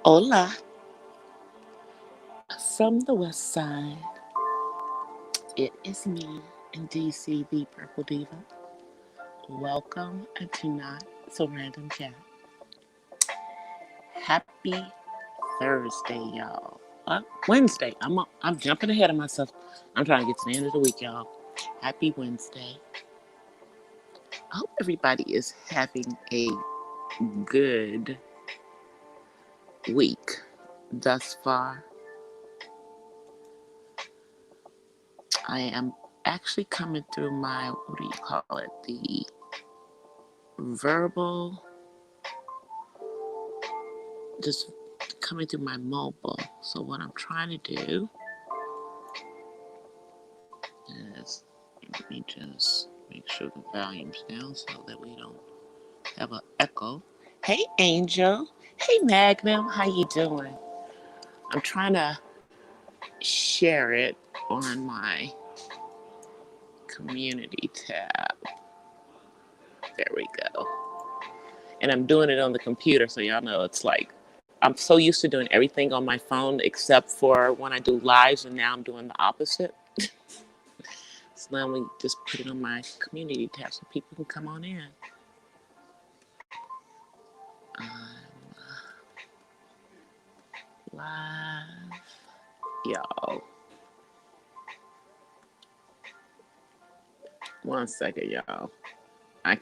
Hola, from the west side. It is me in DC, the Purple Diva. Welcome to Not So Random Chat. Happy Thursday, y'all. Wednesday. I'm jumping ahead of myself. I'm trying to get to the end of the week, y'all. Happy Wednesday. I hope everybody is having a good week thus far. I am actually coming through my, what do you call it? The verbal, just coming through my mobile. So what I'm trying to do is, let me just make sure the volume's down so that we don't have an echo. Hey Angel, hey Magnum, how you doing? I'm trying to share it on my community tab. There we go. And I'm doing it on the computer, so y'all know it's like I'm so used to doing everything on my phone except for when I do lives, and now I'm doing the opposite. So now we just put it on my community tab so people can come on in. Live, y'all. One second, y'all. I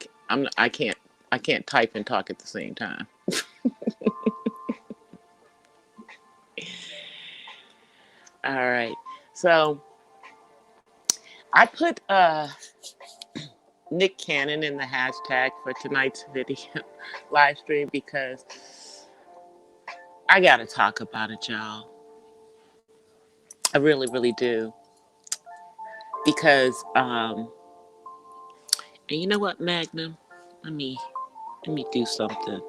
can't type and talk at the same time. All right. So I put Nick Cannon in the hashtag for tonight's video live stream because I gotta talk about it, y'all. I really, really do. Because and you know what, Magnum? Let me do something.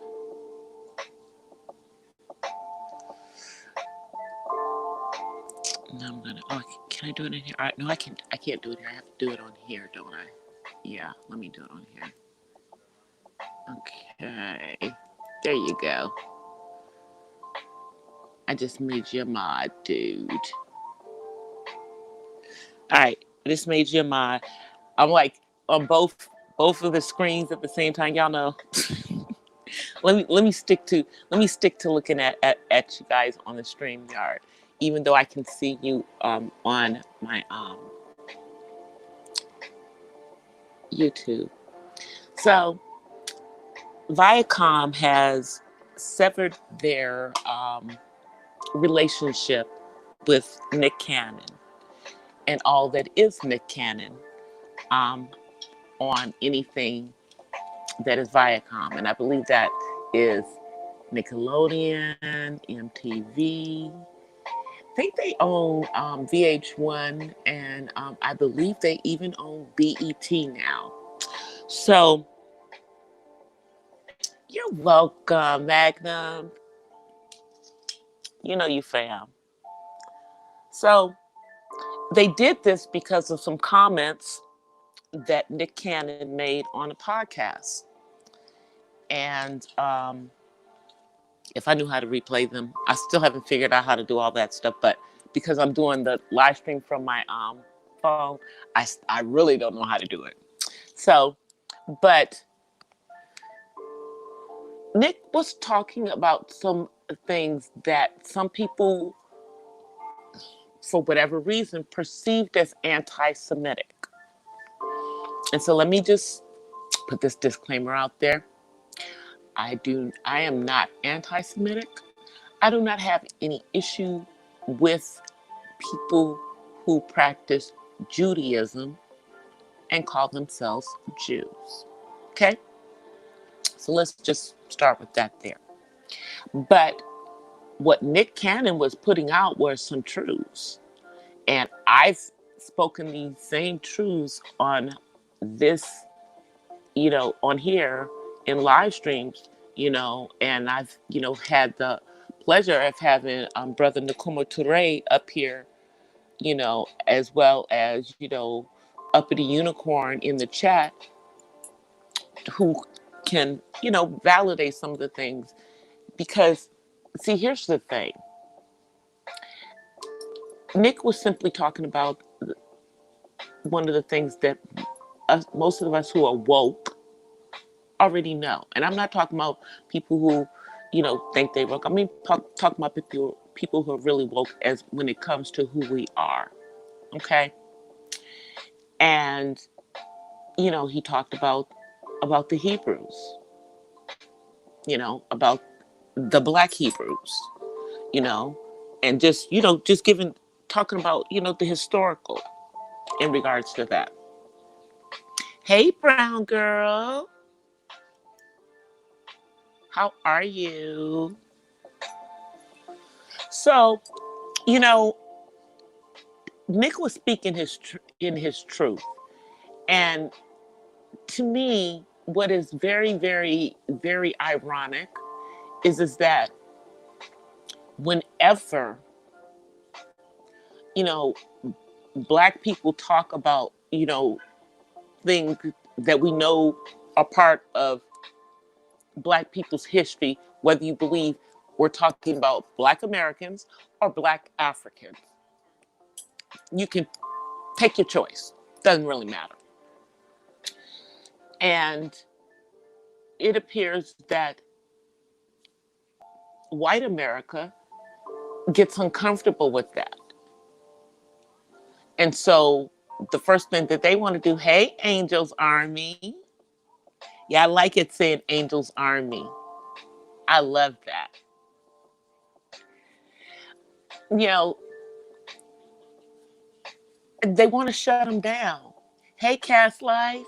No, I'm gonna. Oh, can I do it in here? All right, no, I can't. I can't do it here. I have to do it on here, don't I? Yeah, let me do it on here. Okay, there you go. I just made you a mod, dude. All right, I just made you a mod. I'm like on both of the screens at the same time. Y'all know. Let me stick to looking at you guys on the stream yard, even though I can see you on my YouTube. So Viacom has severed their relationship with Nick Cannon and all that is Nick Cannon um, on anything that is Viacom, and I believe that is Nickelodeon, MTV. I think they own VH1, and I believe they even own BET now. So you're welcome, Magnum. You know you fam. So they did this because of some comments that Nick Cannon made on a podcast. And if I knew how to replay them, I still haven't figured out how to do all that stuff. But because I'm doing the live stream from my phone, I really don't know how to do it. So, but Nick was talking about some things that some people, for whatever reason, perceived as anti-Semitic. And so let me just put this disclaimer out there. I am not anti-Semitic. I do not have any issue with people who practice Judaism and call themselves Jews. Okay? So let's just start with that there. But what Nick Cannon was putting out were some truths. And I've spoken these same truths on this, on here in live streams, and I've, had the pleasure of having Brother Nakuma Ture up here, as well as, Uppity Unicorn in the chat, who can, validate some of the things. Because see, here's the thing. Nick was simply talking about one of the things that most of us who are woke already know. And I'm not talking about people who, think they woke. I mean, talking about people who are really woke as when it comes to who we are. Okay. And, he talked about the Hebrews, about the Black Hebrews, you know, and just talking about, the historical in regards to that. Hey, brown girl. How are you? So, you know, Nick was speaking in his truth. And to me, what is very, very, very ironic is that whenever, you know, Black people talk about, things that we know are part of Black people's history, whether you believe we're talking about Black Americans or Black Africans. You can take your choice. Doesn't really matter. And it appears that white America gets uncomfortable with that. And so the first thing that they want to do, hey, Angels Army. Yeah, I like it saying Angels Army. I love that. You know, they want to shut them down. Hey, Cast Life.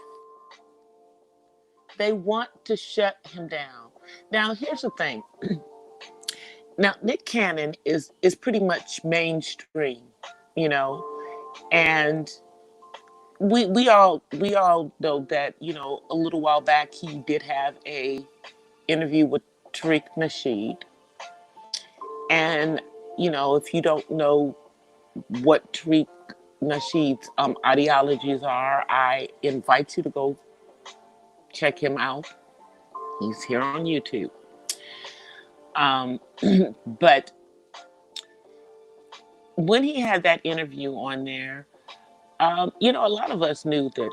They want to shut him down. Now, here's the thing. Now, Nick Cannon is pretty much mainstream, you know, and we all know that, a little while back he did have a interview with Tariq Nasheed. And, if you don't know what Tariq Nasheed's ideologies are, I invite you to go check him out. He's here on YouTube. But when he had that interview on there, a lot of us knew that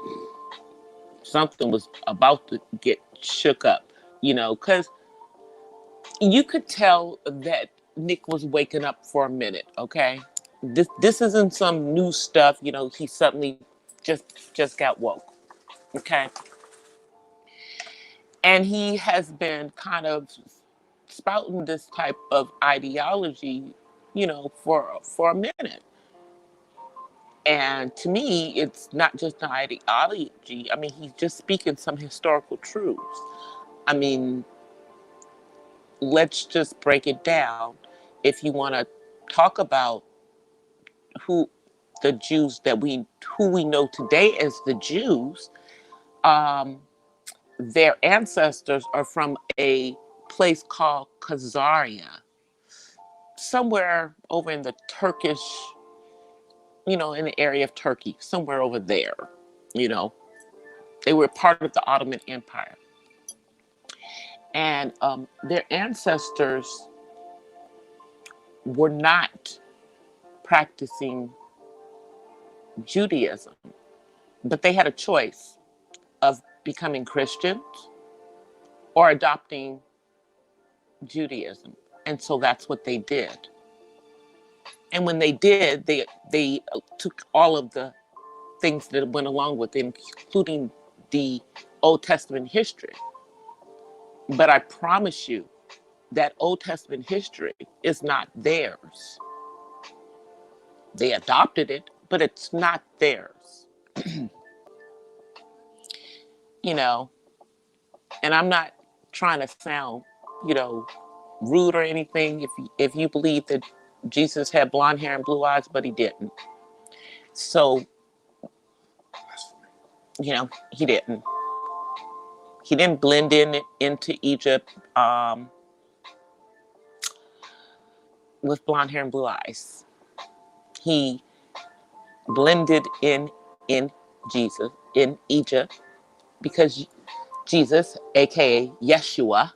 something was about to get shook up, because you could tell that Nick was waking up for a minute, okay? This isn't some new stuff, he suddenly just got woke, okay? And he has been kind of spouting this type of ideology, for a minute. And to me, it's not just an ideology. I mean, he's just speaking some historical truths. I mean, let's just break it down. If you want to talk about who the Jews who we know today as the Jews, um, their ancestors are from a place called Khazaria, somewhere over in the Turkish, in the area of Turkey, somewhere over there, you know. They were part of the Ottoman Empire. And their ancestors were not practicing Judaism, but they had a choice of becoming Christians or adopting Judaism. And so that's what they did. And when they did, they took all of the things that went along with it, including the Old Testament history. But I promise you, that Old Testament history is not theirs. They adopted it, but it's not theirs. you know, and I'm not trying to sound, rude or anything. If you believe that Jesus had blonde hair and blue eyes, but he didn't. So, he didn't. He didn't blend into Egypt with blonde hair and blue eyes. He blended in Jesus in Egypt because Jesus, aka Yeshua,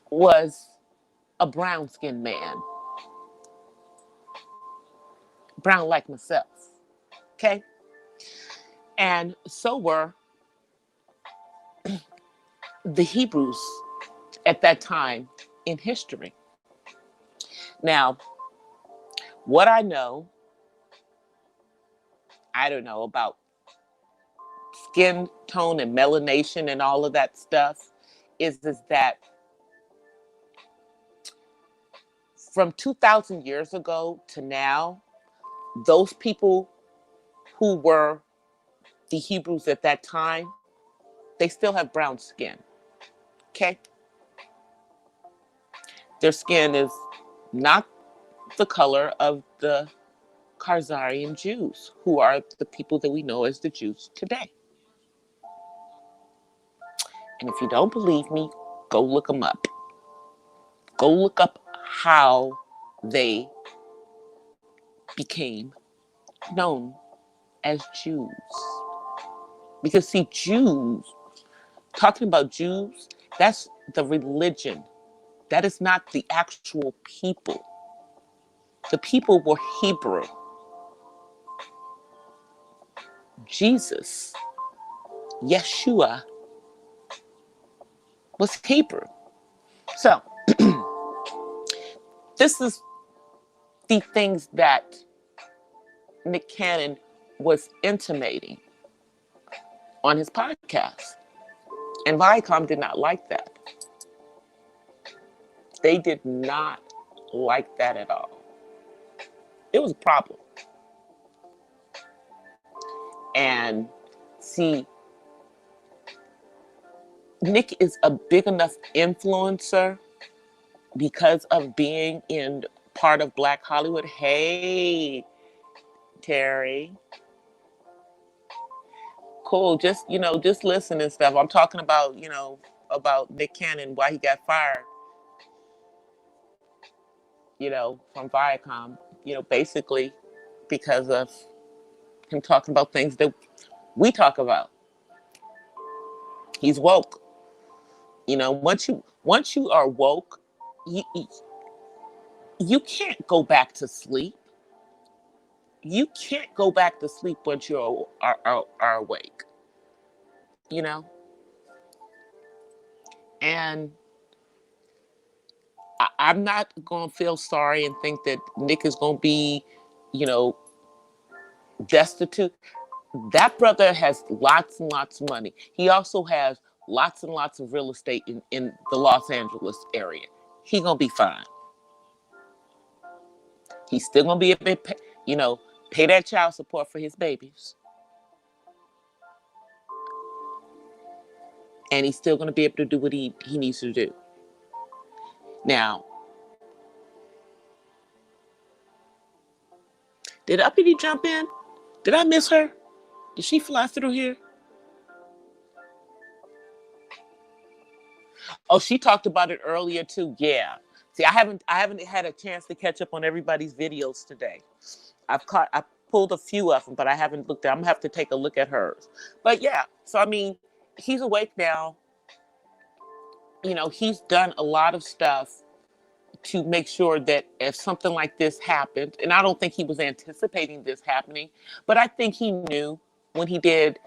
was a brown-skinned man, brown like myself. Okay? And so were the Hebrews at that time in history. Now, what I don't know about skin tone and melanation and all of that stuff, is that from 2,000 years ago to now, those people who were the Hebrews at that time, they still have brown skin. Okay? Their skin is not the color of the Khazarian Jews, who are the people that we know as the Jews today. And if you don't believe me, go look them up. Go look up how they became known as Jews. Because see, Jews, talking about Jews, that's the religion. That is not the actual people. The people were Hebrew. Jesus, Yeshua, was Hebrew. So, this is the things that Nick Cannon was intimating on his podcast. And Viacom did not like that. They did not like that at all. It was a problem. And see, Nick is a big enough influencer because of being in part of Black Hollywood. Hey, Terry. Cool. Just, just listen and stuff. I'm talking about, about Nick Cannon, why he got fired, from Viacom, basically because of him talking about things that we talk about. He's woke. Once you are woke, you can't go back to sleep. You can't go back to sleep once you are awake. And I'm not going to feel sorry and think that Nick is going to be, you know, destitute. That brother has lots and lots of money. He also has lots and lots of real estate in the Los Angeles area. He going to be fine. He's still going to be able to pay, pay that child support for his babies. And he's still going to be able to do what he needs to do. Now, did Uppity jump in? Did I miss her? Did she fly through here? Oh, she talked about it earlier too. Yeah. See, I haven't had a chance to catch up on everybody's videos today. I pulled a few of them, but I haven't looked at. I'm gonna have to take a look at hers. But yeah, so I mean, he's awake now. He's done a lot of stuff to make sure that if something like this happened, and I don't think he was anticipating this happening, but I think he knew when he did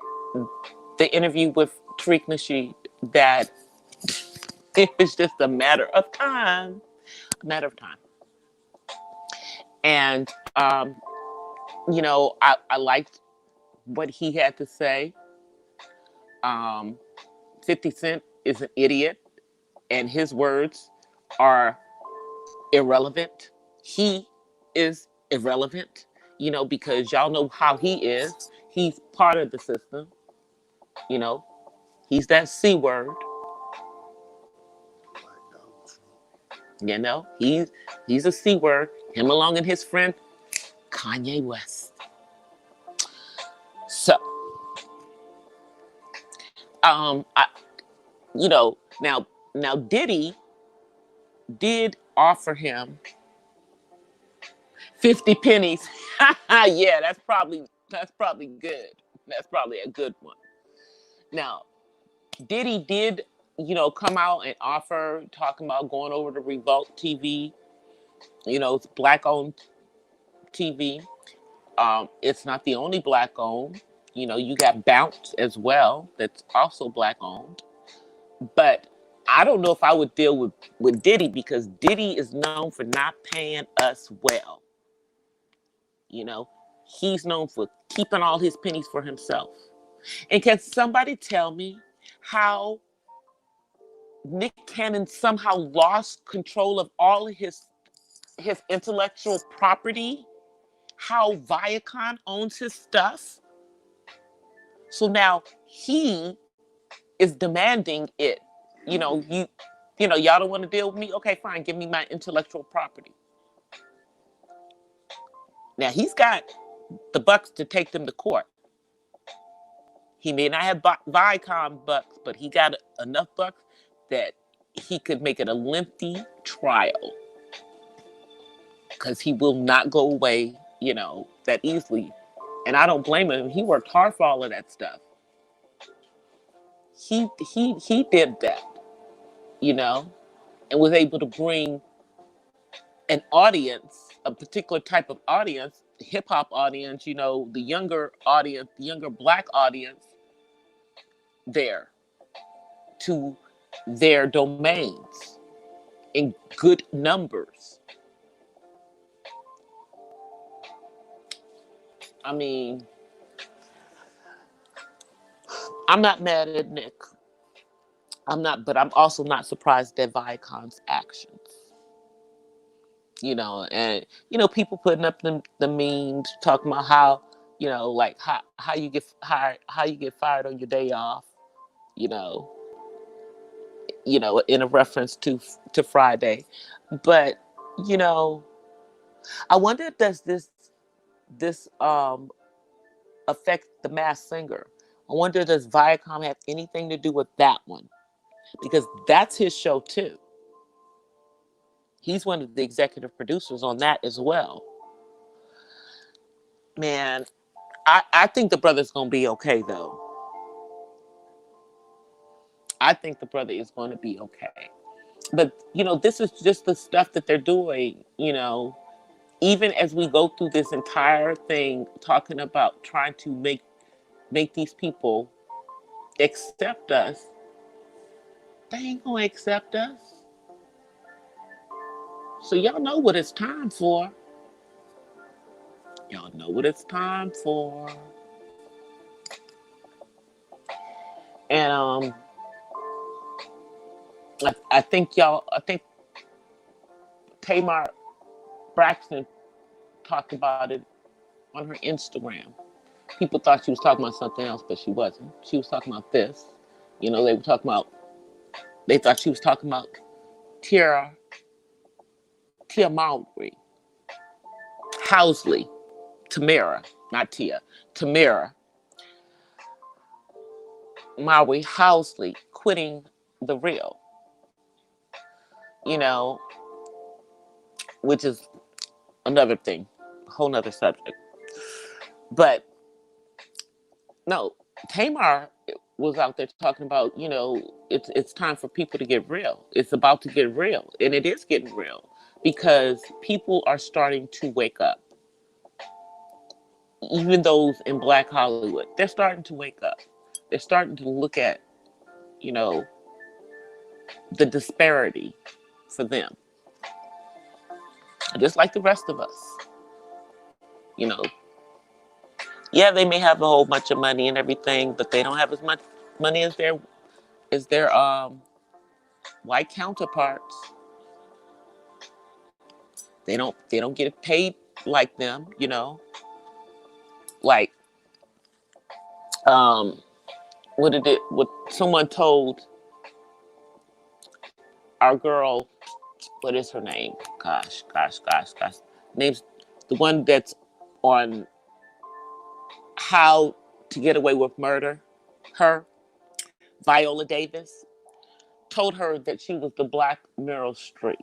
the interview with Tariq Nasheed that it was just a matter of time. And, I liked what he had to say. 50 Cent is an idiot, and his words are irrelevant. He is irrelevant, because y'all know how he is. He's part of the system. He's that C word. He's a C word. Him along and his friend Kanye West. So, now Diddy did offer him 50 pennies. Yeah, that's probably good. That's probably a good one. Now, Diddy did come out and offer, talking about going over to Revolt TV. It's black owned TV. It's not the only black owned. You got Bounce as well, that's also black owned. But I don't know if I would deal with Diddy, because Diddy is known for not paying us well. You know, he's known for keeping all his pennies for himself. And can somebody tell me how Nick Cannon somehow lost control of all of his intellectual property? How Viacom owns his stuff? So now he is demanding it. Y'all don't want to deal with me? Okay, fine. Give me my intellectual property. Now he's got the bucks to take them to court. He may not have Viacom bucks, but he got enough bucks that he could make it a lengthy trial, because he will not go away, that easily. And I don't blame him. He worked hard for all of that stuff. He did that, and was able to bring an audience, a particular type of audience, hip hop audience, the younger audience, the younger black audience, there to their domains in good numbers. I mean, I'm not mad at Nick. But I'm also not surprised at Viacom's actions. And people putting up the memes talking about how, like how you get hired, how you get fired on your day off, you know, in a reference to Friday. But, I wonder, does this affect The Masked Singer? I wonder, does Viacom have anything to do with that one? Because that's his show too. He's one of the executive producers on that as well. Man, I think the brother's going to be okay, though. I think the brother is going to be okay. But, this is just the stuff that they're doing, even as we go through this entire thing, talking about trying to make these people accept us. They ain't going to accept us. So y'all know what it's time for. Y'all know what it's time for. And I think Tamar Braxton talked about it on her Instagram. People thought she was talking about something else, but she wasn't. She was talking about this. They thought she was talking about Tia Mowry, Housley, Tamara, not Tia, Tamara Mowry Housley quitting The Real, which is another thing, a whole nother subject. But no, Tamar was out there talking about, it's time for people to get real. It's about to get real, and it is getting real, because people are starting to wake up. Even those in Black Hollywood, they're starting to wake up. They're starting to look at, the disparity for them, just like the rest of us. Yeah, they may have a whole bunch of money and everything, but they don't have as much money as their white counterparts. They don't get paid like them, Like, what someone told our girl, what is her name? Gosh. Name's the one that's on How to Get Away with Murder. Her, Viola Davis, told her that she was the black Meryl Streep.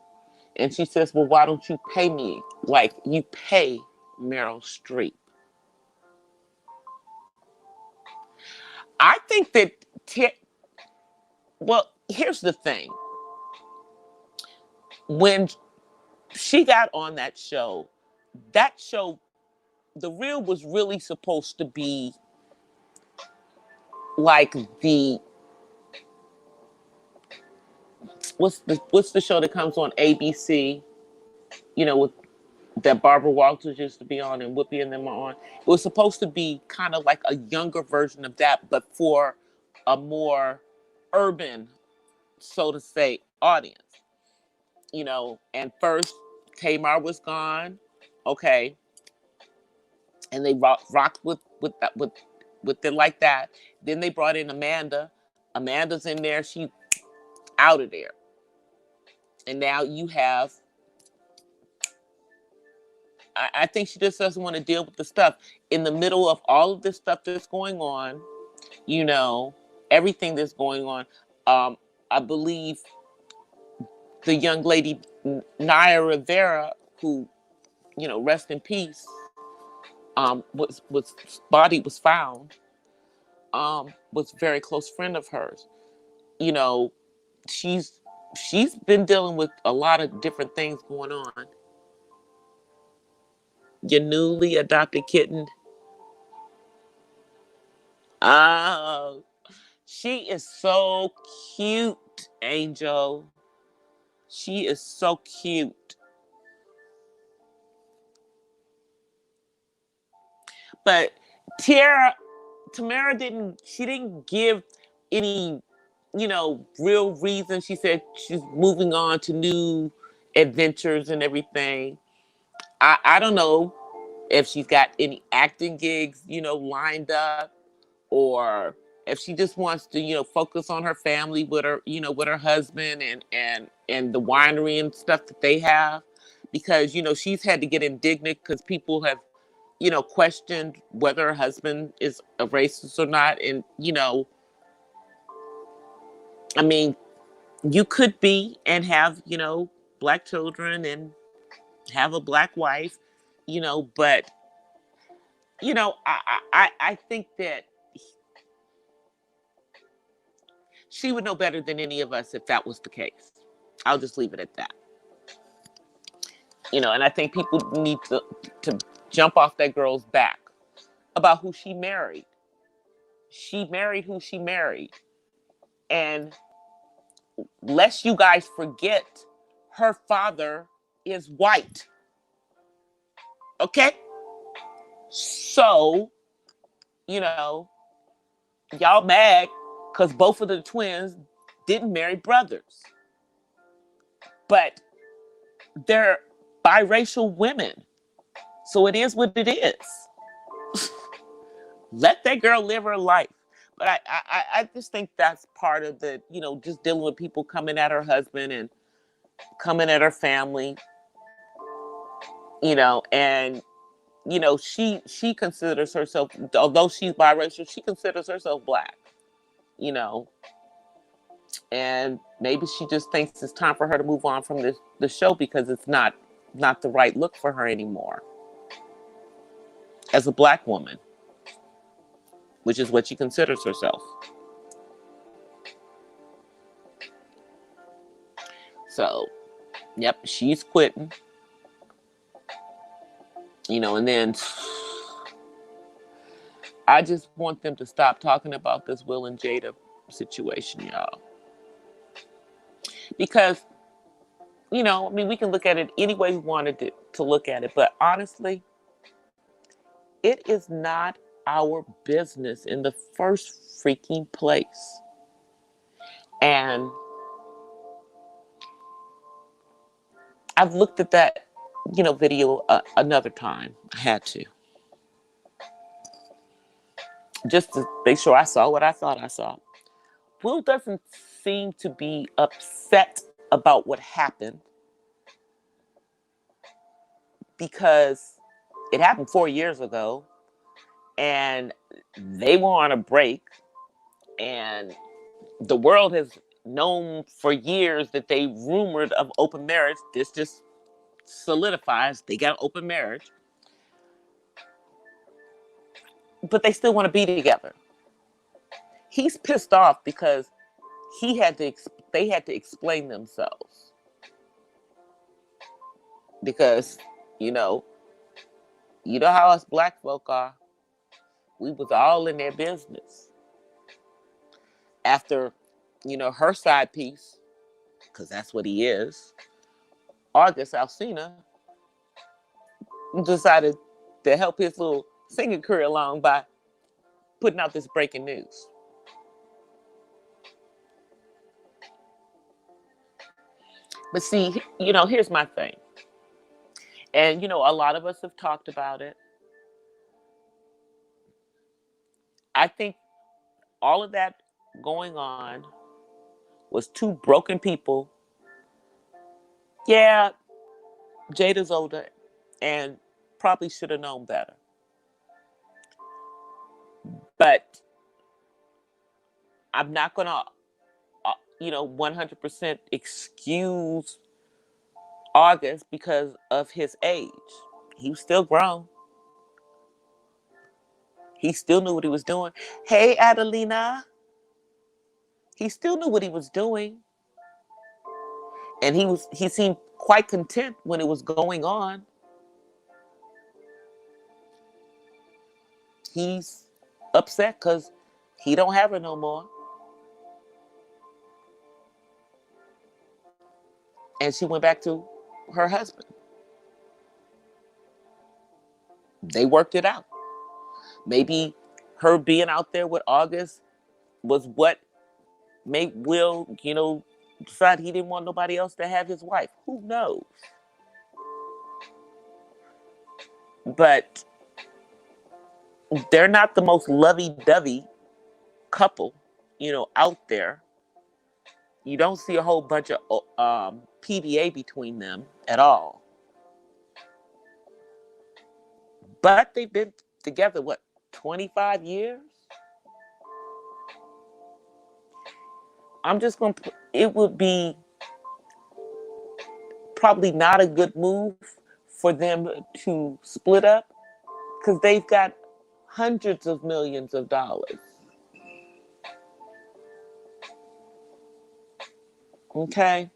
And she says, well, why don't you pay me like you pay Meryl Streep? I think that, here's the thing. When she got on that show, The Real was really supposed to be like the what's the show that comes on ABC, with that Barbara Walters used to be on and Whoopi and them are on. It was supposed to be kind of like a younger version of that, but for a more urban, so to say, audience. And first Tamar was gone, okay, and they rocked with that with it like that. Then they brought in Amanda. Amanda's in there. She out of there, and now you have. I think she just doesn't want to deal with the stuff in the middle of all of this stuff that's going on. You know, everything that's going on. I believe the young lady Naya Rivera, who, rest in peace, was body was found, was a very close friend of hers. You know, she's she's been dealing with a lot of different things going on. Your newly adopted kitten, oh, she is so cute, Angel. She is so cute. But Tiara, Tamara didn't give any, real reason. She said she's moving on to new adventures and everything. I don't know if she's got any acting gigs, lined up, or if she just wants to, focus on her family with with her husband and the winery and stuff that they have, because she's had to get indignant because people have questioned whether her husband is a racist or not. And, I mean, you could be and have, black children and have a black wife, but, I think that she would know better than any of us if that was the case. I'll just leave it at that. And I think people need to jump off that girl's back about who she married. She married who she married. And lest you guys forget, her father is white. Okay? So, you know, y'all mad because both of the twins didn't marry brothers. But they're biracial women. So it is what it is. Let that girl live her life. But I just think that's part of the, just dealing with people coming at her husband and coming at her family, and she considers herself, although she's biracial, she considers herself black, you know, and maybe she just thinks it's time for her to move on from the show because it's not the right look for her anymore as a black woman, which is what she considers herself. So, yep, she's quitting, and then I just want them to stop talking about this Will and Jada situation, y'all. Because, we can look at it any way we wanted to look at it. But honestly, it is not our business in the first freaking place. And I've looked at that, video another time. I had to. Just to make sure I saw what I thought I saw. Will doesn't seem to be upset about what happened because it happened 4 years ago and they were on a break, and the world has known for years that they rumored of open marriage. This just solidifies they got open marriage, but they still want to be together. He's pissed off because he had to they had to explain themselves because you know you know how us black folk are. We was all in their business after her side piece, because that's what he is. August Alsina decided to help his little singing career along by putting out this breaking news. But see, here's my thing. And, a lot of us have talked about it. I think all of that going on was two broken people. Yeah, Jada's older and probably should have known better. But I'm not going to, 100% excuse August because of his age. He was still grown. He still knew what he was doing. Hey, Adelina. He still knew what he was doing. And he seemed quite content when it was going on. He's upset because he don't have her no more. And she went back to her husband. They worked it out. Maybe her being out there with August was what made Will, decide he didn't want nobody else to have his wife. Who knows? But they're not the most lovey-dovey couple, out there. You don't see a whole bunch of PDA between them at all. But they've been together, what, 25 years? I'm just going to, it would be probably not a good move for them to split up because they've got hundreds of millions of dollars. Okay?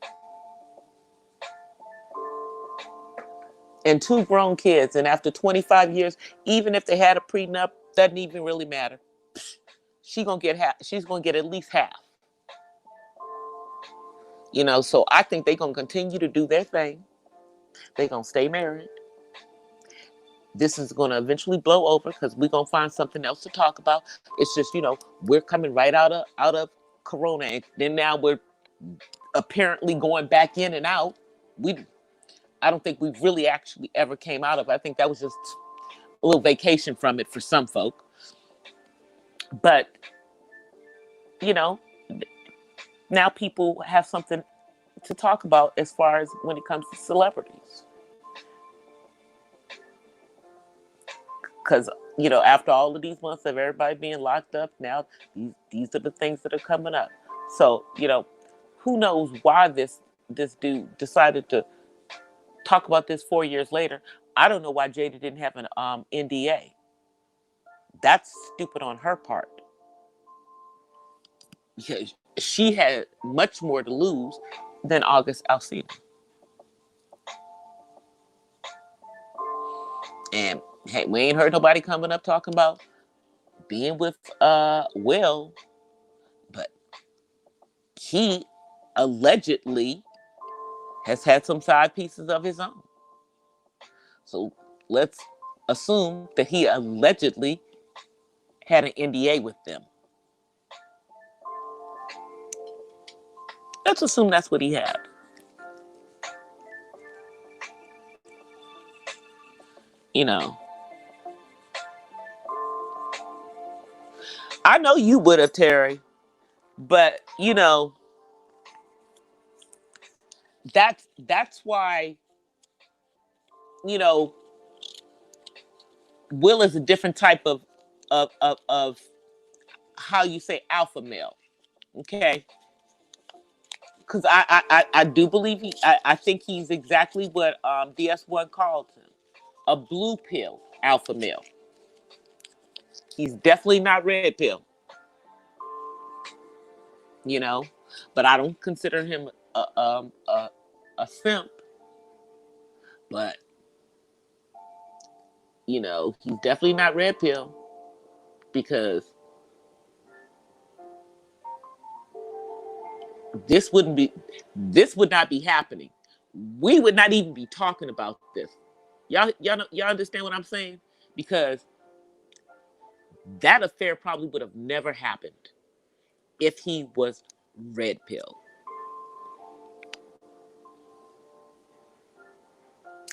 And two grown kids. And after 25 years, even if they had a prenup, doesn't even really matter. She's gonna get half. She's gonna get at least half. So I think they're gonna continue to do their thing. They're gonna stay married. This is gonna eventually blow over because we're gonna find something else to talk about. It's just, we're coming right out of Corona, and then now we're apparently going back in and out. I don't think we've really actually ever came out of it. I think that was just a little vacation from it for some folk. But, you know, now people have something to talk about as far as when it comes to celebrities. Because, after all of these months of everybody being locked up, now these are the things that are coming up. So, who knows why this dude decided to talk about this 4 years later. I don't know why Jada didn't have an NDA. That's stupid on her part. Yeah, she had much more to lose than August Alsina. And hey, we ain't heard nobody coming up talking about being with Will, but he allegedly has had some side pieces of his own. So let's assume that he allegedly had an NDA with them. Let's assume that's what he had. I know you would have, Terry, but that's why you know Will is a different type of how you say alpha male. Okay, because I do believe I think he's exactly what DS1 called him, a blue pill alpha male. He's definitely not red pill. But I don't consider him a simp. But he's definitely not red pill, because this would not be happening. We would not even be talking about this. Y'all understand what I'm saying? Because that affair probably would have never happened if he was red pill.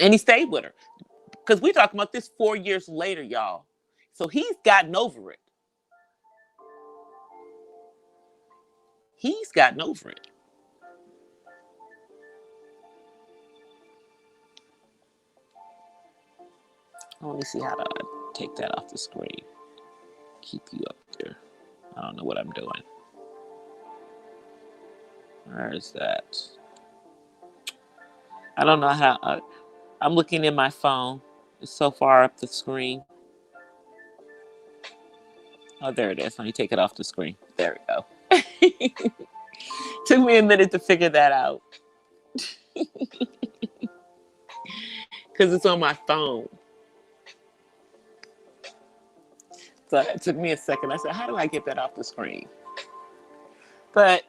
And he stayed with her. Because we're talking about this 4 years later, y'all. So he's gotten over it. He's gotten over it. Let me see how to take that off the screen. Keep you up there. I don't know what I'm doing. Where is that? I don't know how. I'm looking in my phone. It's so far up the screen. Oh, there it is. Let me take it off the screen. There we go. Took me a minute to figure that out. Because it's on my phone. So it took me a second. I said, how do I get that off the screen? But,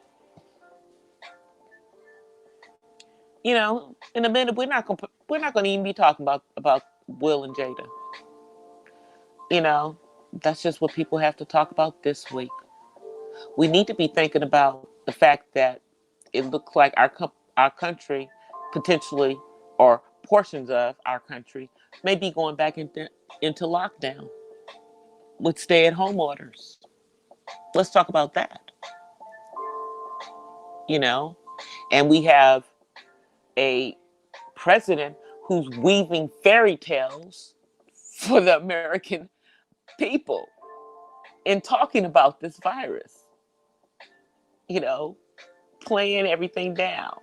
in a minute, we're not gonna even be talking about Will and Jada. That's just what people have to talk about this week. We need to be thinking about the fact that it looks like our country potentially, or portions of our country, may be going back into lockdown with stay-at-home orders. Let's talk about that. And we have a president who's weaving fairy tales for the American people in talking about this virus, playing everything down.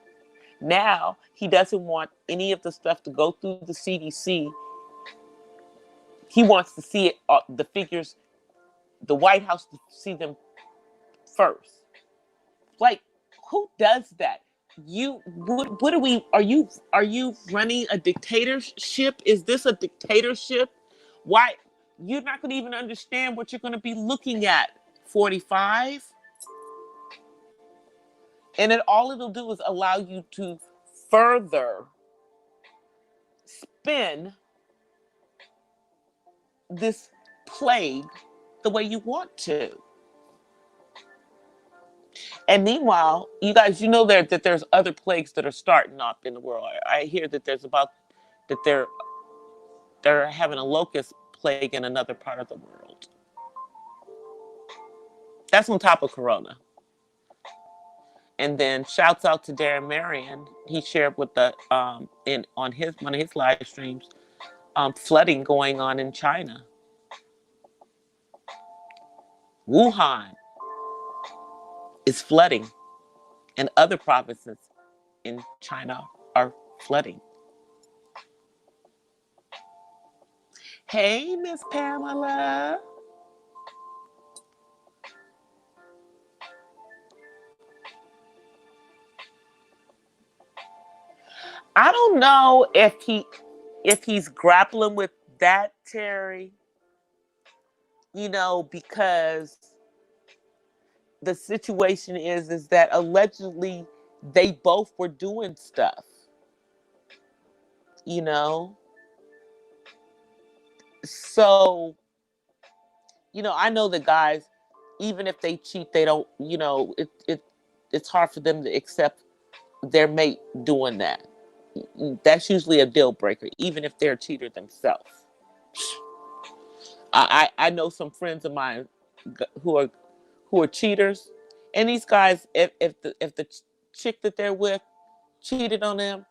Now he doesn't want any of the stuff to go through the CDC. He wants to see it, the figures, the White House, to see them first. Like, who does that? What are you running a dictatorship? Is this a dictatorship? Why? You're not going to even understand what you're going to be looking at. 45. And all it'll do is allow you to further spin this plague the way you want to. And meanwhile, you guys, that there's other plagues that are starting up in the world. I hear that they're having a locust plague in another part of the world. That's on top of Corona. And then shouts out to Darren Marion. He shared with on one of his live streams, flooding going on in China. Wuhan is flooding, and other provinces in China are flooding. Hey, Miss Pamela. I don't know if he's grappling with that, Terry. Because the situation is that allegedly they both were doing stuff. So, I know that guys, even if they cheat, they don't, it's hard for them to accept their mate doing that. That's usually a deal breaker, even if they're a cheater themselves. I know some friends of mine who are cheaters, and these guys, if the chick that they're with cheated on them,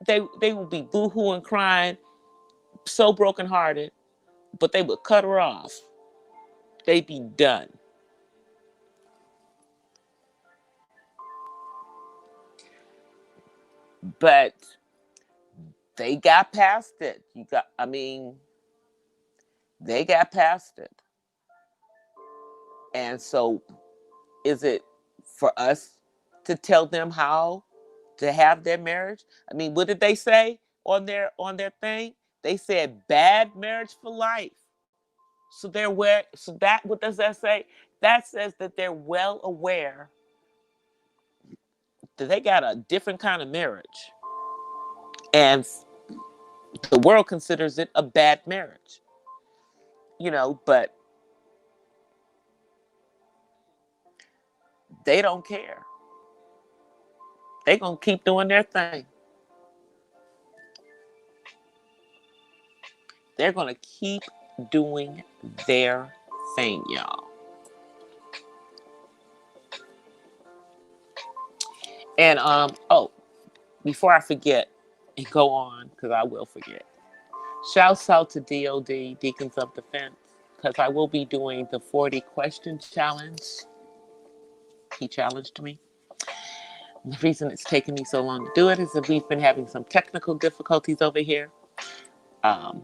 they will be boo-hooing, crying, so brokenhearted, but they would cut her off. They'd be done. But they got past it. They got past it. And so, is it for us to tell them how to have their marriage. I mean, what did they say on their thing? They said bad marriage for life. So they're aware. So that what does that say? That says that they're well aware that they got a different kind of marriage, and the world considers it a bad marriage. But they don't care. They're gonna keep doing their thing. They're gonna keep doing their thing, y'all. And before I forget and go on, because I will forget. Shouts out to DOD, Deacons of Defense, because I will be doing the 40 question challenge. He challenged me. The reason it's taken me so long to do it is that we've been having some technical difficulties over here. Um,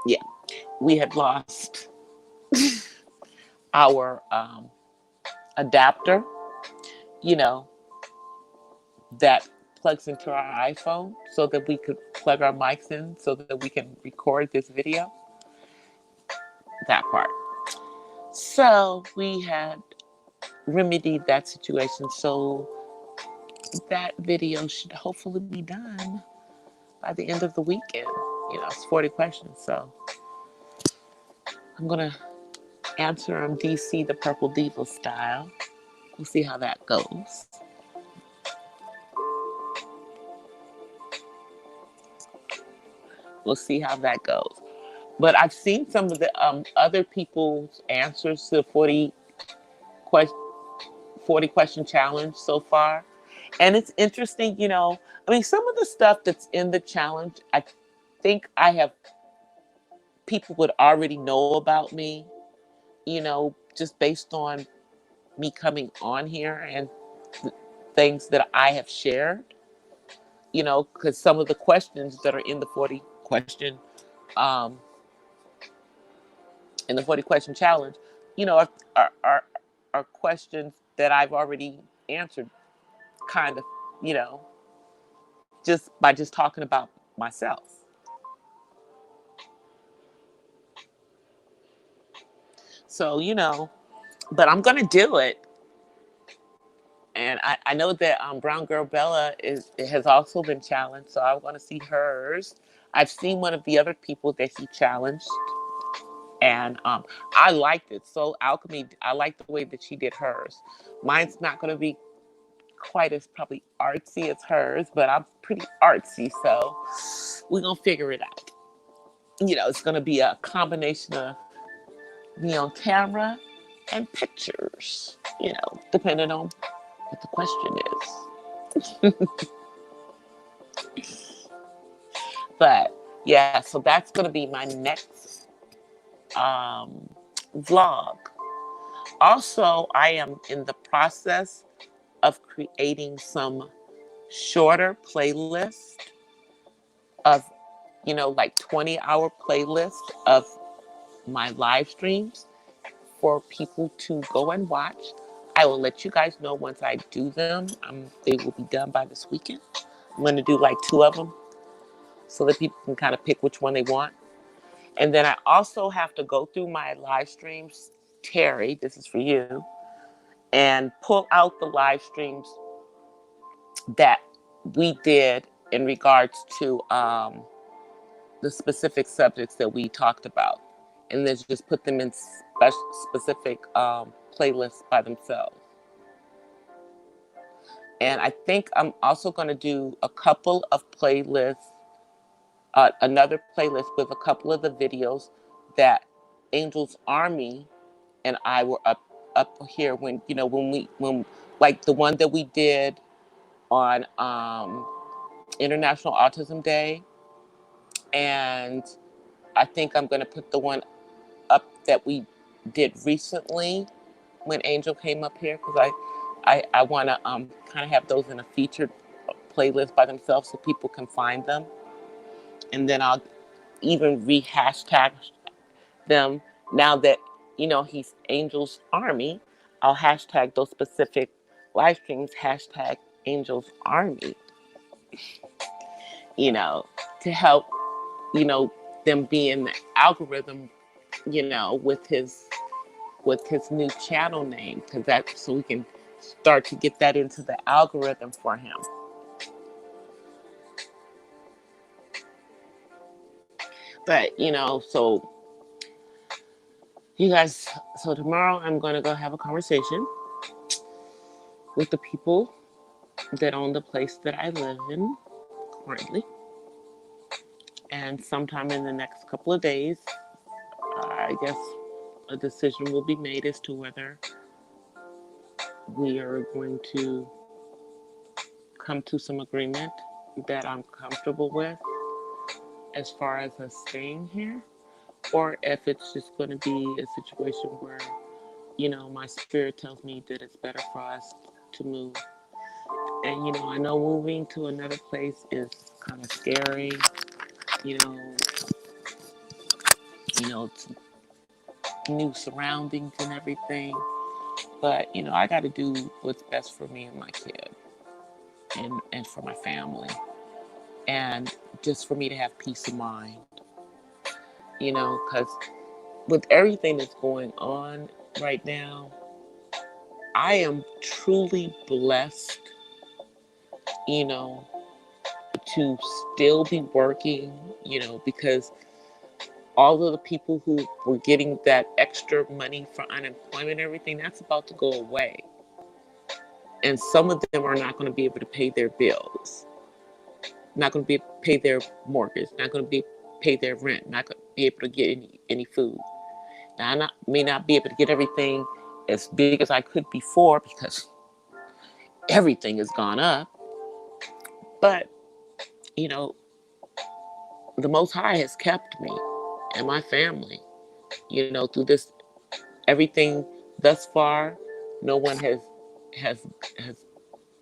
yeah, we had lost our adapter, you know, that plugs into our iPhone so that we could plug our mics in so that we can record this video. That part. So we had remedied that situation. So that video should hopefully be done by the end of the weekend. It's 40 questions. So I'm going to answer them DC the Purple Diva style. We'll see how that goes. We'll see how that goes. But I've seen some of the other people's answers to the 40 question challenge so far. And it's interesting, some of the stuff that's in the challenge, I think people would already know about me, just based on me coming on here and things that I have shared, because some of the questions that are in the 40 question, in the 40 question challenge, are questions that I've already answered, kind of, just by just talking about myself. So, but I'm going to do it. And I know that Brown Girl Bella has also been challenged, so I want to see hers. I've seen one of the other people that he challenged, and I liked it. So Alchemy, I like the way that she did hers. Mine's not going to be quite as probably artsy as hers, but I'm pretty artsy, so we're going to figure it out. It's going to be a combination of me on camera and pictures, depending on what the question is. But yeah, so that's going to be my next vlog. Also, I am in the process of creating some shorter playlists of, like 20-hour playlist of my live streams for people to go and watch. I will let you guys know once I do them. They will be done by this weekend. I'm going to do like 2 of them so that people can kind of pick which one they want. And then I also have to go through my live streams, Terry, this is for you, and pull out the live streams that we did in regards to the specific subjects that we talked about. And then just put them in specific playlists by themselves. And I think I'm also going to do a couple of playlists, another playlist with a couple of the videos that Angel's Army and I were up here when like the one that we did on International Autism Day, and I think I'm going to put the one up that we did recently when Angel came up here, because I want to kind of have those in a featured playlist by themselves so people can find them. And then I'll even re-hashtag them now that, he's Angel's Army. I'll hashtag those specific live streams hashtag Angels Army, you know, to help, you know, them be in the algorithm, you know, with his new channel name, because that so we can start to get that into the algorithm for him. But you know, so you guys, so tomorrow I'm going to go have a conversation with the people that own the place that I live in currently, and sometime in the next couple of days, I guess a decision will be made as to whether we are going to come to some agreement that I'm comfortable with as far as us staying here, or if it's just going to be a situation where, you know, my spirit tells me that it's better for us to move. And, you know, I know moving to another place is kind of scary, you know, it's new surroundings and everything. But, you know, I got to do what's best for me and my kid and for my family. And just for me to have peace of mind, you know, because with everything that's going on right now, I am truly blessed, you know, to still be working, you know, because all of the people who were getting that extra money for unemployment and everything, that's about to go away. And some of them are not going to be able to pay their bills, not going to be able to pay their mortgage, not going to be pay their rent, not going to be able to get any food. Now, may not be able to get everything as big as I could before because everything has gone up. But, you know, the Most High has kept me and my family, you know, through this everything thus far. No one has has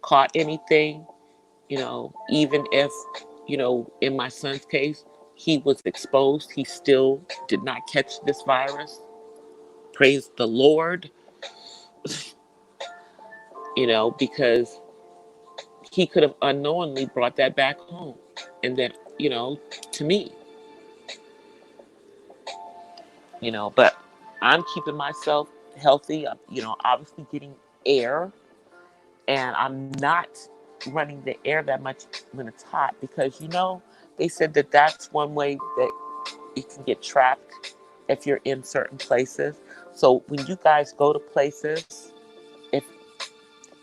caught anything, you know, even if, you know, in my son's case, he was exposed, he still did not catch this virus. Praise the Lord, you know, because he could have unknowingly brought that back home. And then, you know, to me, you know, but I'm keeping myself healthy. I'm, you know, obviously getting air, and I'm not running the air that much when it's hot because, you know, they said that that's one way that you can get trapped if you're in certain places. So when you guys go to places, if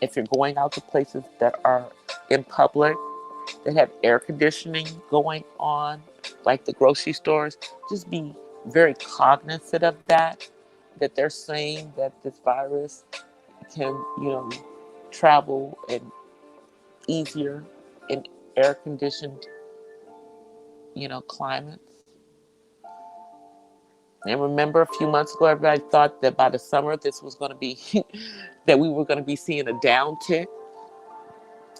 if you're going out to places that are in public that have air conditioning going on, like the grocery stores, just be very cognizant of that. That they're saying that this virus can, you know, travel and easier in air conditioned, you know, climates. And remember a few months ago, everybody thought that by the summer this was going to be, that we were going to be seeing a downtick.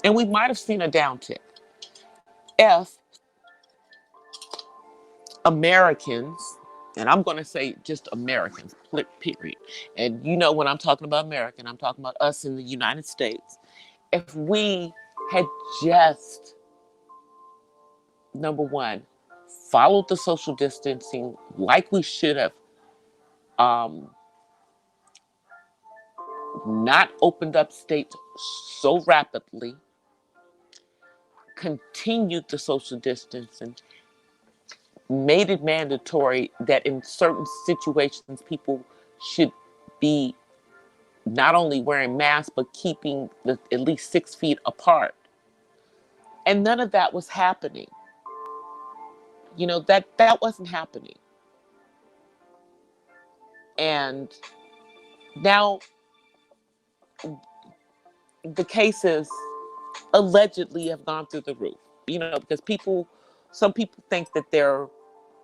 And we might have seen a downtick if Americans, and I'm going to say just Americans, period. And you know, when I'm talking about American, I'm talking about us in the United States. If we had just, number one, followed the social distancing like we should have, um, not opened up states so rapidly, continued the social distancing, made it mandatory that in certain situations people should be not only wearing masks but keeping at least 6 feet apart. And none of that was happening. You know, that wasn't happening. And now the cases allegedly have gone through the roof. You know, because some people think that they're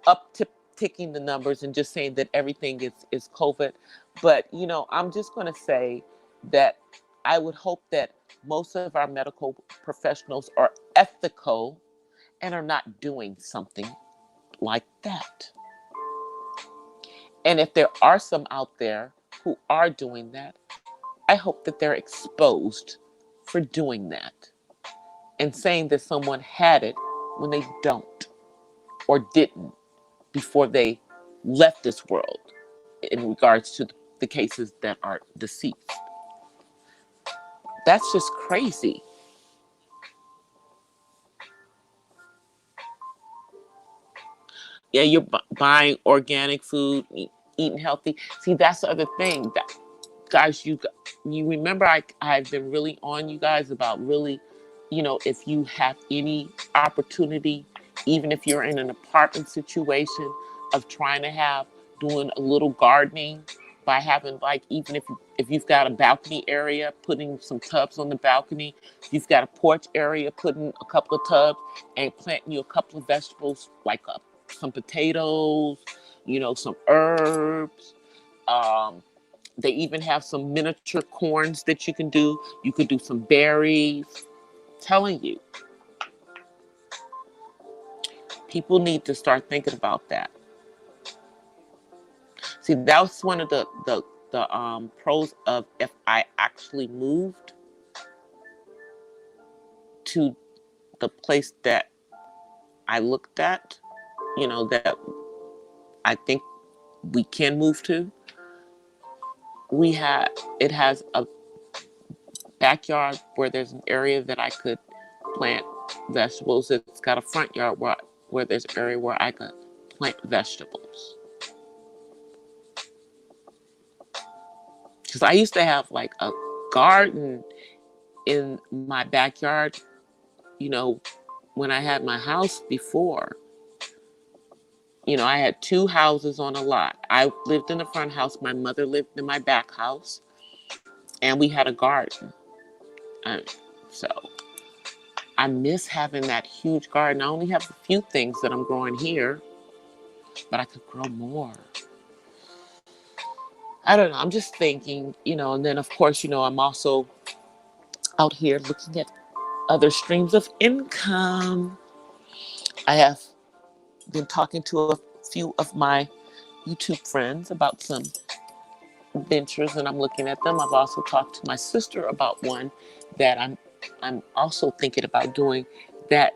up to ticking the numbers and just saying that everything is COVID. But, you know, I'm just going to say that I would hope that most of our medical professionals are ethical and are not doing something like that. And if there are some out there who are doing that, I hope that they're exposed for doing that and saying that someone had it when they don't or didn't before they left this world in regards to the cases that are deceased. That's just crazy. Yeah, you're buying organic food, eating healthy. See, that's the other thing. That, guys, you remember I've been really on you guys about really, if you have any opportunity, even if you're in an apartment situation, of trying to doing a little gardening by having, like, even if you've got a balcony area, putting some tubs on the balcony, if you've got a porch area, putting a couple of tubs and planting you a couple of vegetables, like some potatoes, some herbs. They even have some miniature corns that you can do. You could do some berries. Telling you, people need to start thinking about that. See, that's one of the pros of if I actually moved to the place that I looked at, that I think we can move to. We have It has a backyard where there's an area that I could plant vegetables. It's got a front yard where there's an area where I could plant vegetables. Because I used to have like a garden in my backyard, when I had my house before. I had two houses on a lot. I lived in the front house. My mother lived in my back house. And we had a garden. So I miss having that huge garden. I only have a few things that I'm growing here, but I could grow more. I don't know. I'm just thinking, and then of course, I'm also out here looking at other streams of income. I have been talking to a few of my YouTube friends about some ventures, and I'm looking at them. I've also talked to my sister about one that I'm also thinking about doing that.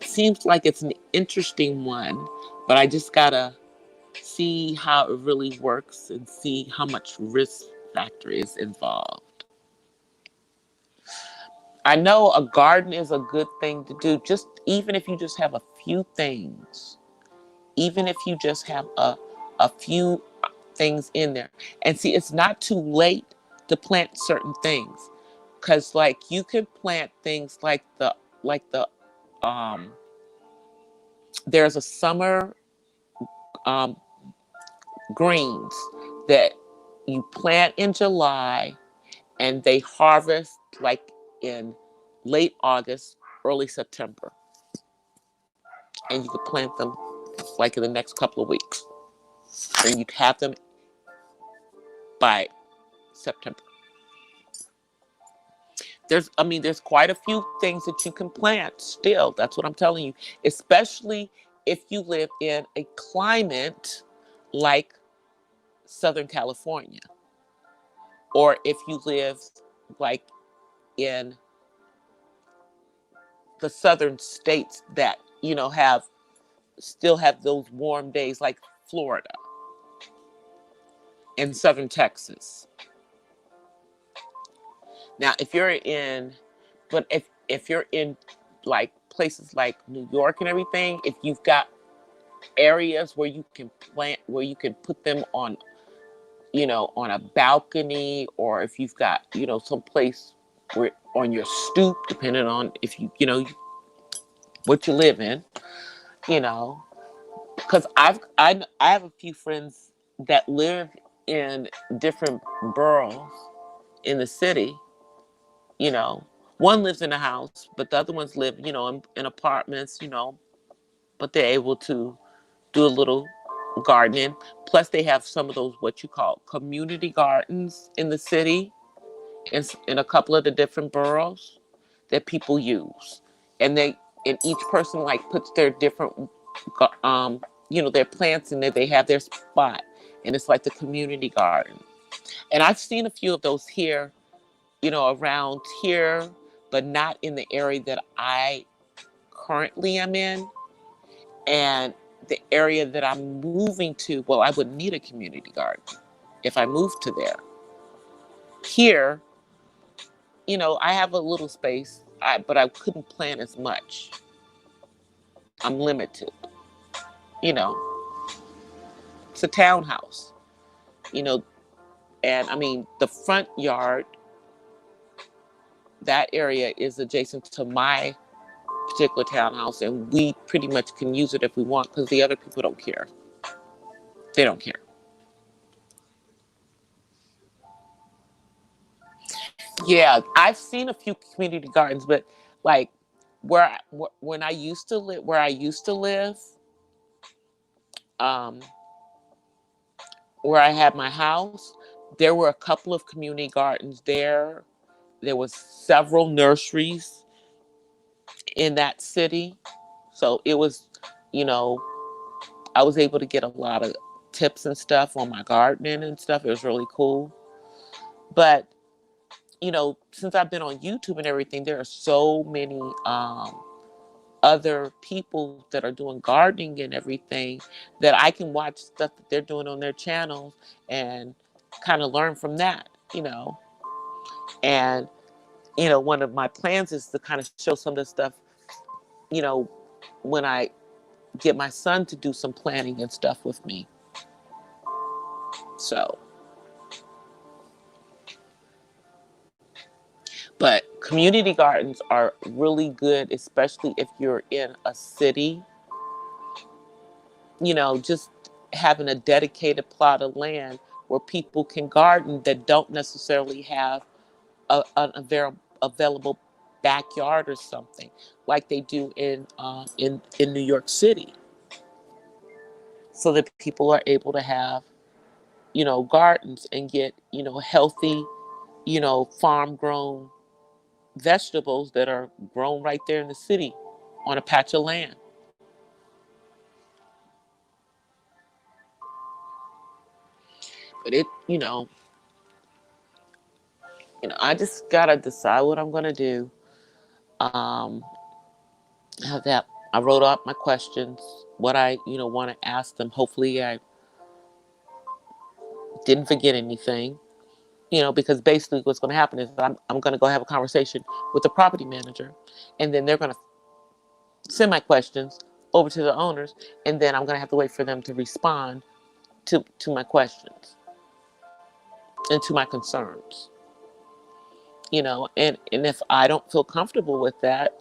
Seems like it's an interesting one, but I just gotta see how it really works and see how much risk factor is involved. I know a garden is a good thing to do, just even if you just have a few things, even if you just have a few things in there. And see, it's not too late to plant certain things, because like you can plant things like the there's a summer um, greens that you plant in July and they harvest like in late August, early September. And you could plant them like in the next couple of weeks. And you'd have them by September. There's quite a few things that you can plant still. That's what I'm telling you. Especially if you live in a climate like Southern California. Or if you live like in the southern states that, still have those warm days like Florida and southern Texas. Now, if you're in like places like New York and everything, if you've got areas where you can plant, where you can put them on, on a balcony, or if you've got, some place where on your stoop, depending on if what you live in, because I have a few friends that live in different boroughs in the city. You know, one lives in a house, but the other ones live, in apartments. But they're able to do a little gardening. Plus, they have some of those what you call community gardens in the city, in a couple of the different boroughs that people use, and each person like puts their different their plants in there. They have their spot, and it's like the community garden. And I've seen a few of those here, around here, but not in the area that I currently am in. And the area that I'm moving to, well, I would need a community garden if I moved to there. Here, I have a little space, but I couldn't plant as much. I'm limited. You know, it's a townhouse, you know, and I mean, the front yard, that area is adjacent to my particular townhouse, and we pretty much can use it if we want because the other people don't care. They don't care. Yeah, I've seen a few community gardens, but like when I used to live, um, where I had my house, there were a couple of community gardens there. There was several nurseries in that city, so it was, you know, I was able to get a lot of tips and stuff on my gardening and stuff. It was really cool. But since I've been on YouTube and everything, there are so many other people that are doing gardening and everything that I can watch stuff that they're doing on their channels and kind of learn from that, And, one of my plans is to kind of show some of the stuff, you know, when I get my son to do some planting and stuff with me. So, but community gardens are really good, especially if you're in a city, just having a dedicated plot of land where people can garden that don't necessarily have an available backyard or something like they do in New York City, so that people are able to have gardens and get healthy farm grown vegetables that are grown right there in the city on a patch of land. But I just gotta decide what I'm gonna do. Um, have that. I wrote out my questions, what I want to ask them. Hopefully, I didn't forget anything. Because basically what's going to happen is I'm going to go have a conversation with the property manager, and then they're going to send my questions over to the owners, and then I'm going to have to wait for them to respond to my questions and to my concerns. And if I don't feel comfortable with that,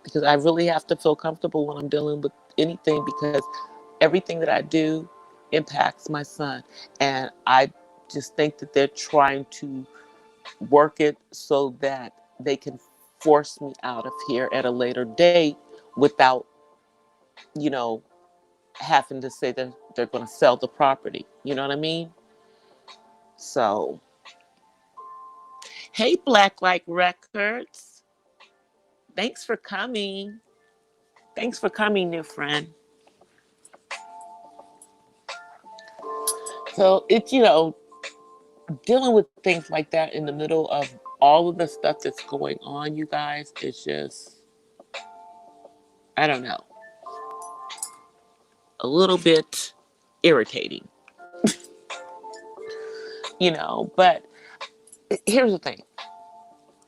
because I really have to feel comfortable when I'm dealing with anything, because everything that I do impacts my son, and I just think that they're trying to work it so that they can force me out of here at a later date without, you know, having to say that they're going to sell the property. You know what I mean? So, hey, Blacklight Records. Thanks for coming. Thanks for coming, new friend. So, dealing with things like that in the middle of all of the stuff that's going on, you guys, it's just, I don't know, a little bit irritating, but here's the thing.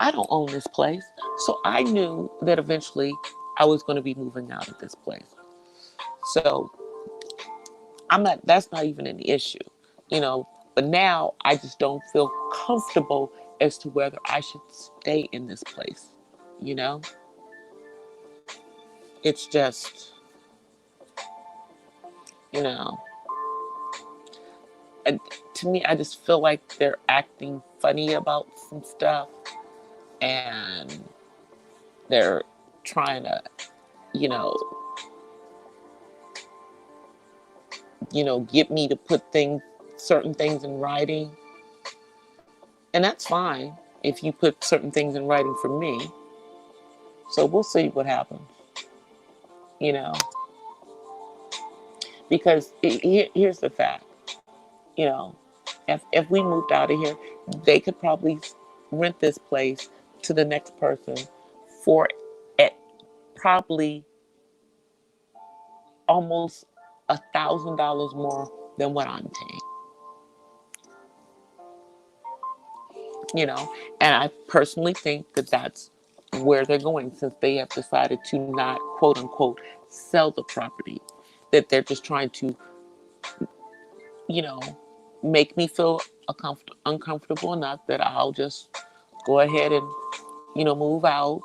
I don't own this place. So I knew that eventually I was going to be moving out of this place. So that's not even an issue, but now I just don't feel comfortable as to whether I should stay in this place, you know? It's just, you know, and to me, I just feel like they're acting funny about some stuff, and they're trying to, you know, get me to put certain things in writing. And that's fine if you put certain things in writing for me. So we'll see what happens, you know, because here's the fact. You know, if we moved out of here, they could probably rent this place to the next person for at probably almost $1,000 more than what I'm paying. You know, and I personally think that that's where they're going, since they have decided to not, quote unquote, sell the property, that they're just trying to, you know, make me feel uncomfortable enough that I'll just go ahead and, move out,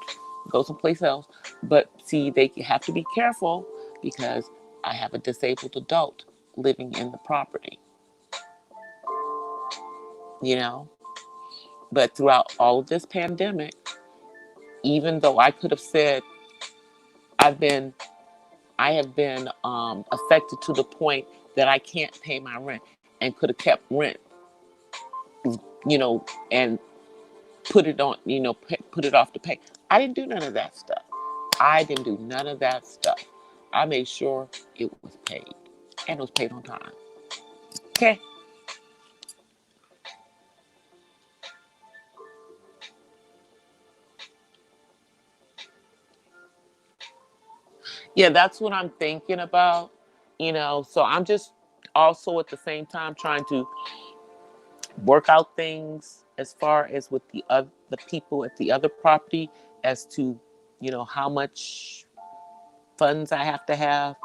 go someplace else. But see, they have to be careful because I have a disabled adult living in the property, you know. But throughout all of this pandemic, even though I could have said I've been, I have been affected to the point that I can't pay my rent, and could have kept rent, and put it on, put it off to pay. I didn't do none of that stuff. I didn't do none of that stuff. I made sure it was paid, and it was paid on time. Okay. Yeah, that's what I'm thinking about. So I'm just also at the same time trying to work out things as far as with the people at the other property, as to how much funds I have to have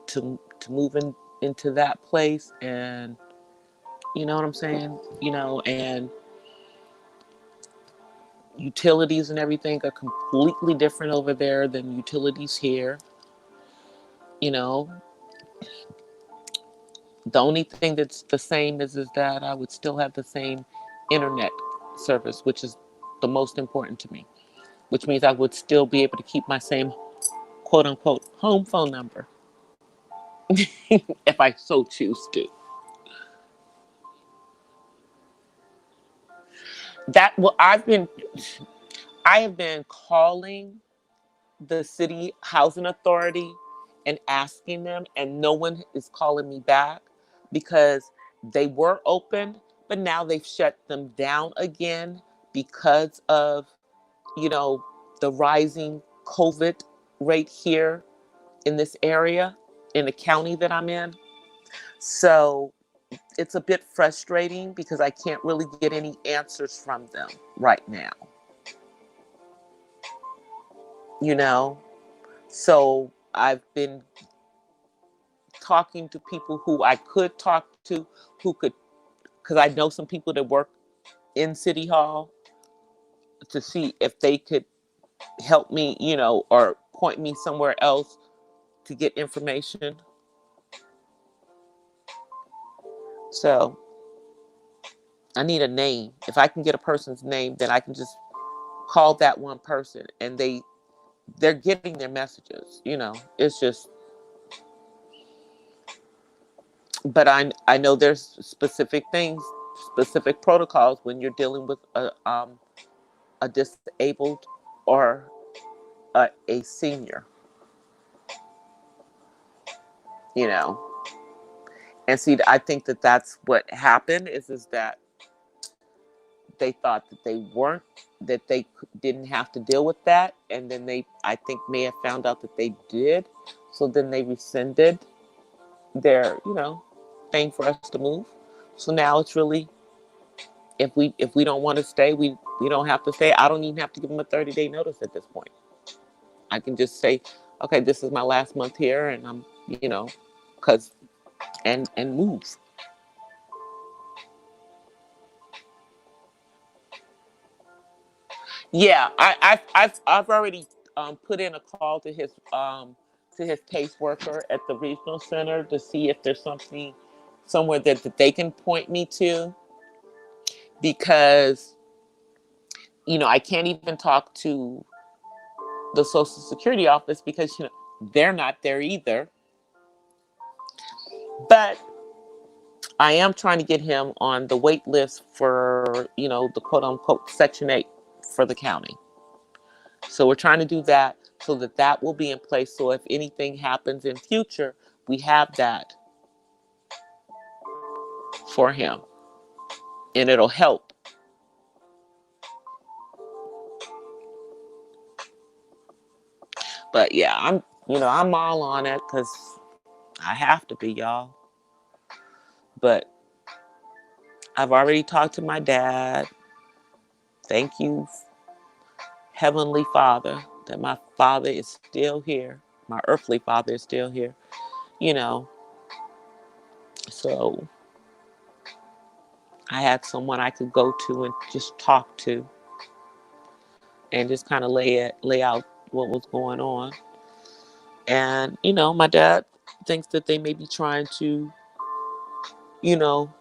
to move into that place. And you know what I'm saying? And utilities and everything are completely different over there than utilities here. You know, the only thing that's the same is that I would still have the same internet service, which is the most important to me, which means I would still be able to keep my same quote unquote home phone number if I so choose to. That well, I have been calling the city housing authority and asking them, and no one is calling me back, because they were open, but now they've shut them down again because of, you know, the rising COVID rate here in this area, in the county that I'm in. So it's a bit frustrating because I can't really get any answers from them right now, you know? So I've been talking to people who I could talk to, who could, because I know some people that work in City Hall, to see if they could help me, or point me somewhere else to get information. So I need a name. If I can get a person's name, then I can just call that one person, and they're getting their messages. It's just, but I know there's specific things, specific protocols when you're dealing with a disabled or a senior, you know. And see, I think that that's what happened is that they thought that they didn't have to deal with that, and then they, I think, may have found out that they did. So then they rescinded their, thing for us to move. So now it's really, if we don't want to stay, we don't have to stay. I don't even have to give them a 30-day notice at this point. I can just say, okay, this is my last month here, and I'm, because and move. Yeah, I've already put in a call to his caseworker at the regional center to see if there's something somewhere that they can point me to, because I can't even talk to the Social Security office because they're not there either. But I am trying to get him on the wait list for the quote unquote Section 8 for the county. So we're trying to do that so that that will be in place. So if anything happens in future, we have that. for him, and it'll help. But yeah, I'm all on it because I have to be, y'all. But I've already talked to my dad. Thank you, Heavenly Father, that my father is still here. My earthly father is still here, you know. So I had someone I could go to and just talk to and just kind of lay out what was going on. And, my dad thinks that they may be trying to, you know,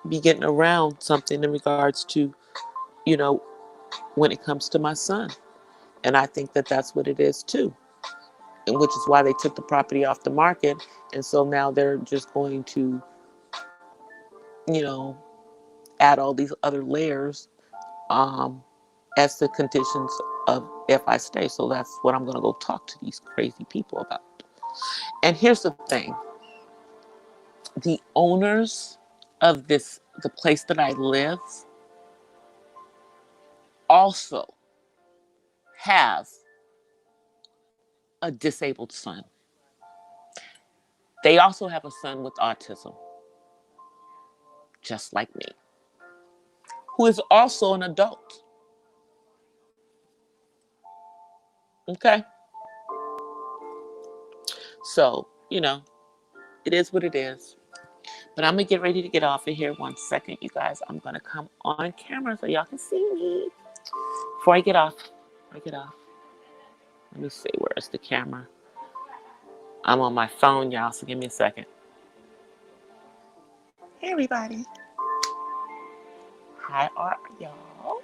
be getting around something in regards to, you know, when it comes to my son. And I think that that's what it is too. And which is why they took the property off the market. And so now they're just going to, you know, add all these other layers um, as the conditions of if I stay. So that's what I'm going to go talk to these crazy people about. And here's the thing. The owners of the place that I live, also have a disabled son. They also have a son with autism, just like me, who is also an adult. Okay? So, it is what it is. But I'm going to get ready to get off of here. 1 second, you guys. I'm going to come on camera so y'all can see me. Before I get off. Let me see. Where's the camera? I'm on my phone, y'all, so give me a second. Hey, everybody. How are y'all?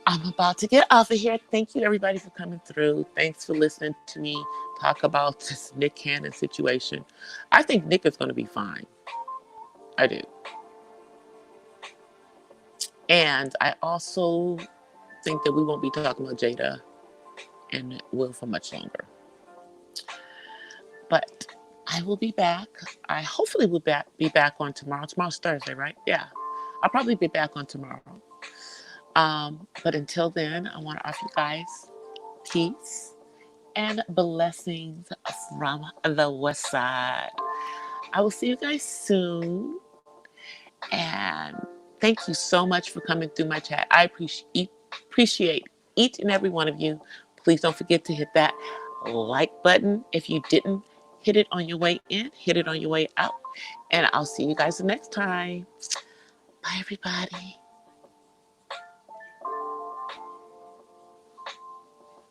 I'm about to get off of here. Thank you, everybody, for coming through. Thanks for listening to me talk about this Nick Cannon situation. I think Nick is going to be fine. I do. And I also think that we won't be talking about Jada and Will for much longer. But I will be back. I hopefully will be back on tomorrow. Tomorrow's Thursday, right? Yeah. I'll probably be back on tomorrow. But until then, I want to offer you guys peace and blessings from the West Side. I will see you guys soon. And thank you so much for coming through my chat. I appreciate each and every one of you. Please don't forget to hit that like button. If you didn't hit it on your way in, hit it on your way out. And I'll see you guys the next time. Bye, everybody.